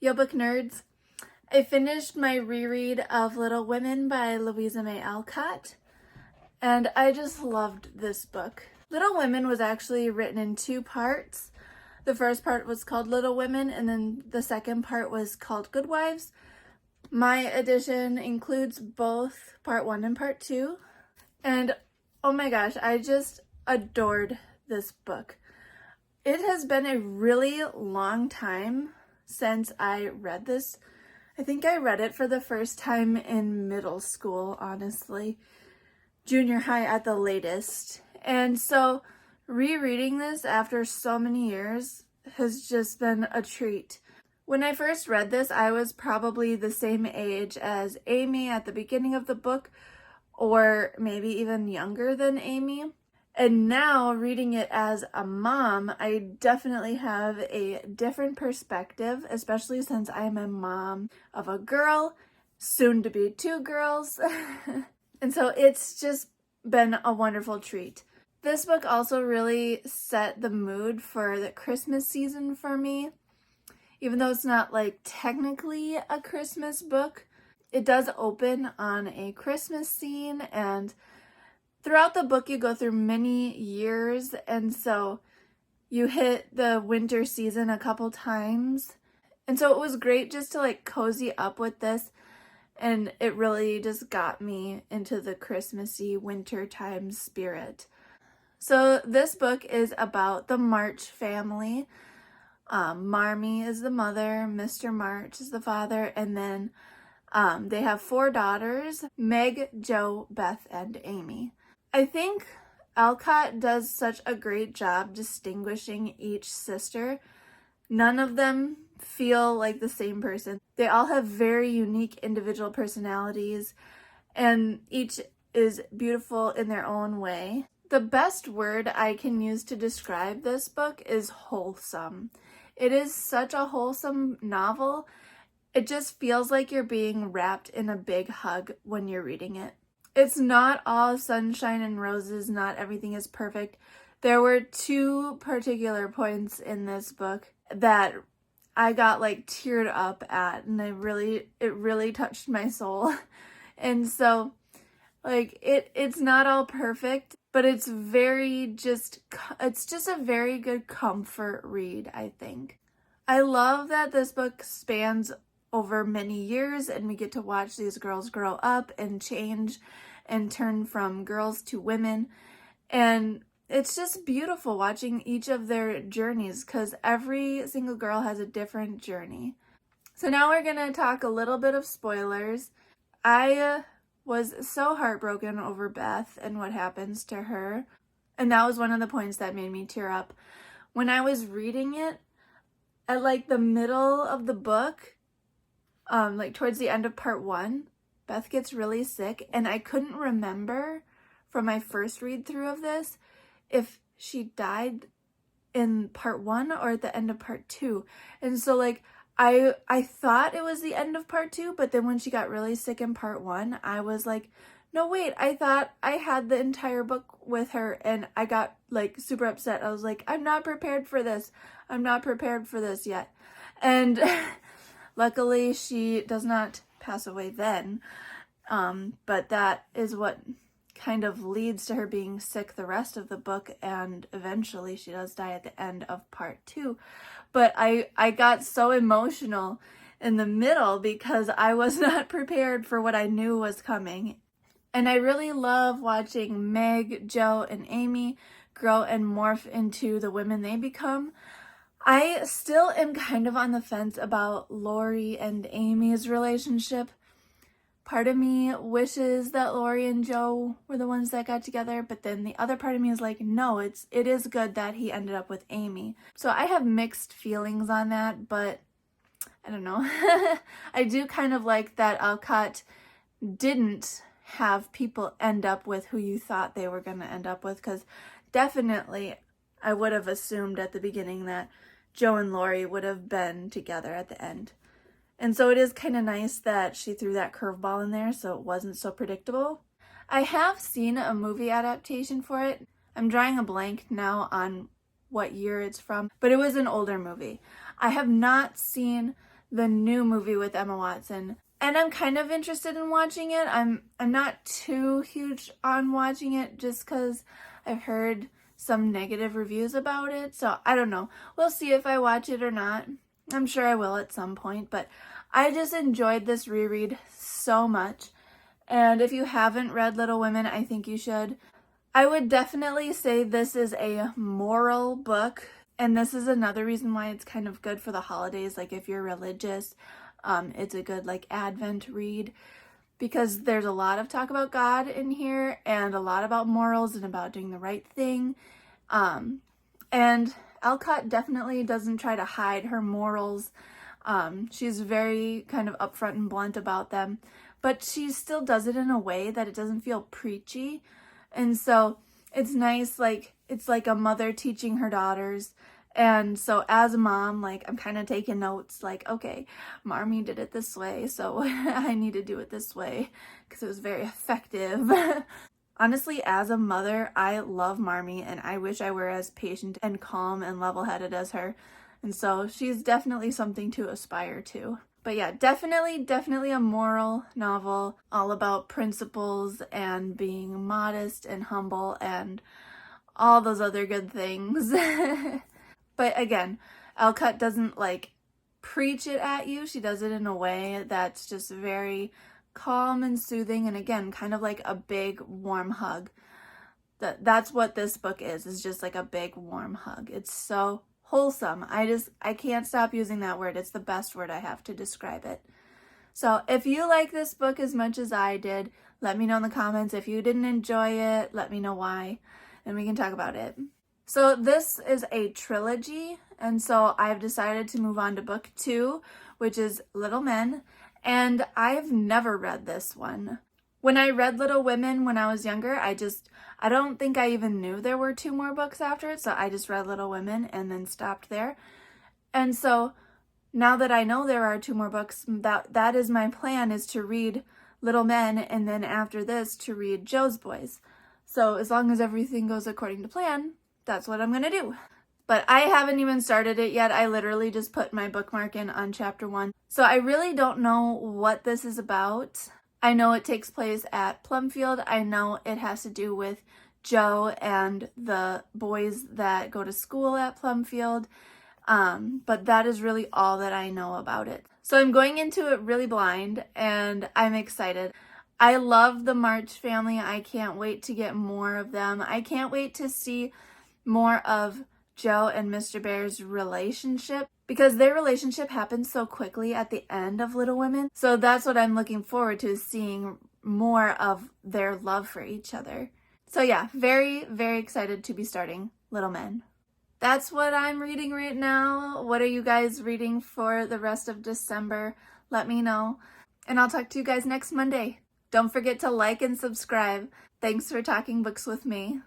Yo book nerds, I finished my reread of Little Women by Louisa May Alcott, and I just loved this book. Little Women was actually written in two parts. The first part was called Little Women, and then the second part was called Good Wives. My edition includes both part 1 and part 2, and oh my gosh, I just adored this book. It has been a really long time since I read this. I think I read it for the first time in middle school, honestly. Junior high at the latest. And so rereading this after so many years has just been a treat. When I first read this, I was probably the same age as Amy at the beginning of the book, or maybe even younger than Amy. And now, reading it as a mom, I definitely have a different perspective, especially since I'm a mom of a girl, soon to be 2 girls. And so it's just been a wonderful treat. This book also really set the mood for the Christmas season for me. Even though it's not like technically a Christmas book, it does open on a Christmas scene, and throughout the book, you go through many years, and so you hit the winter season a couple times. And so it was great just to like cozy up with this, and it really just got me into the Christmassy wintertime spirit. So this book is about the March family. Marmee is the mother, Mr. March is the father, and then they have 4 daughters, Meg, Jo, Beth, and Amy. I think Alcott does such a great job distinguishing each sister. None of them feel like the same person. They all have very unique individual personalities, and each is beautiful in their own way. The best word I can use to describe this book is wholesome. It is such a wholesome novel. It just feels like you're being wrapped in a big hug when you're reading it. It's not all sunshine and roses, not everything is perfect. There were 2 particular points in this book that I got like teared up at, and it really touched my soul. And so like it's not all perfect, but it's just a very good comfort read, I think. I love that this book spans over many years, and we get to watch these girls grow up and change and turn from girls to women. And it's just beautiful watching each of their journeys, because every single girl has a different journey. So now we're going to talk a little bit of spoilers. I was so heartbroken over Beth and what happens to her. And that was one of the points that made me tear up. When I was reading it, at like the middle of the book, like towards the end of part 1, Beth gets really sick, and I couldn't remember from my first read through of this if she died in part 1 or at the end of part 2. And so like I thought it was the end of part 2, but then when she got really sick in part 1, I was like, no wait, I thought I had the entire book with her, and I got like super upset. I was like, I'm not prepared for this. I'm not prepared for this yet. And luckily she does not pass away then, but that is what kind of leads to her being sick the rest of the book, and eventually she does die at the end of part 2. But I got so emotional in the middle because I was not prepared for what I knew was coming. And I really love watching Meg, Jo, and Amy grow and morph into the women they become. I still am kind of on the fence about Lori and Amy's relationship. Part of me wishes that Lori and Jo were the ones that got together, but then the other part of me is like, no, it is good that he ended up with Amy. So I have mixed feelings on that, but I don't know. I do kind of like that Alcott didn't have people end up with who you thought they were going to end up with, because definitely I would have assumed at the beginning that Jo and Lori would have been together at the end. And so it is kind of nice that she threw that curveball in there so it wasn't so predictable. I have seen a movie adaptation for it. I'm drawing a blank now on what year it's from, but it was an older movie. I have not seen the new movie with Emma Watson. And I'm kind of interested in watching it. I'm not too huge on watching it just because I've heard some negative reviews about it. So I don't know. We'll see if I watch it or not. I'm sure I will at some point. But I just enjoyed this reread so much. And if you haven't read Little Women, I think you should. I would definitely say this is a moral book. And this is another reason why it's kind of good for the holidays. Like if you're religious, it's a good like Advent read because there's a lot of talk about God in here and a lot about morals and about doing the right thing. And Alcott definitely doesn't try to hide her morals. She's very kind of upfront and blunt about them, but she still does it in a way that it doesn't feel preachy. And so it's nice, like it's like a mother teaching her daughters. And so as a mom, like I'm kind of taking notes like, okay, Marmee did it this way, so I need to do it this way because it was very effective. Honestly, as a mother, I love Marmee and I wish I were as patient and calm and level-headed as her. And so she's definitely something to aspire to. But yeah, definitely a moral novel all about principles and being modest and humble and all those other good things. But again, Alcott doesn't like preach it at you. She does it in a way that's just very calm and soothing, and again, kind of like a big warm hug. That's what this book is just like a big warm hug. It's so wholesome. I can't stop using that word. It's the best word I have to describe it. So if you like this book as much as I did, let me know in the comments. If you didn't enjoy it, let me know why, and we can talk about it. So this is a trilogy, and so I've decided to move on to book 2, which is Little Men, and I've never read this one. When I read Little Women when I was younger, I don't think I even knew there were 2 more books after it, so I just read Little Women and then stopped there. And so now that I know there are 2 more books, that is my plan, is to read Little Men and then after this to read Jo's Boys. So as long as everything goes according to plan, that's what I'm gonna do. But I haven't even started it yet. I literally just put my bookmark in on chapter 1. So I really don't know what this is about. I know it takes place at Plumfield. I know it has to do with Jo and the boys that go to school at Plumfield. But that is really all that I know about it. So I'm going into it really blind and I'm excited. I love the March family. I can't wait to get more of them. I can't wait to see more of Jo and Mr. Bear's relationship because their relationship happens so quickly at the end of Little Women. So that's what I'm looking forward to, seeing more of their love for each other. So yeah, very, very excited to be starting Little Men. That's what I'm reading right now. What are you guys reading for the rest of December? Let me know. And I'll talk to you guys next Monday. Don't forget to like and subscribe. Thanks for talking books with me.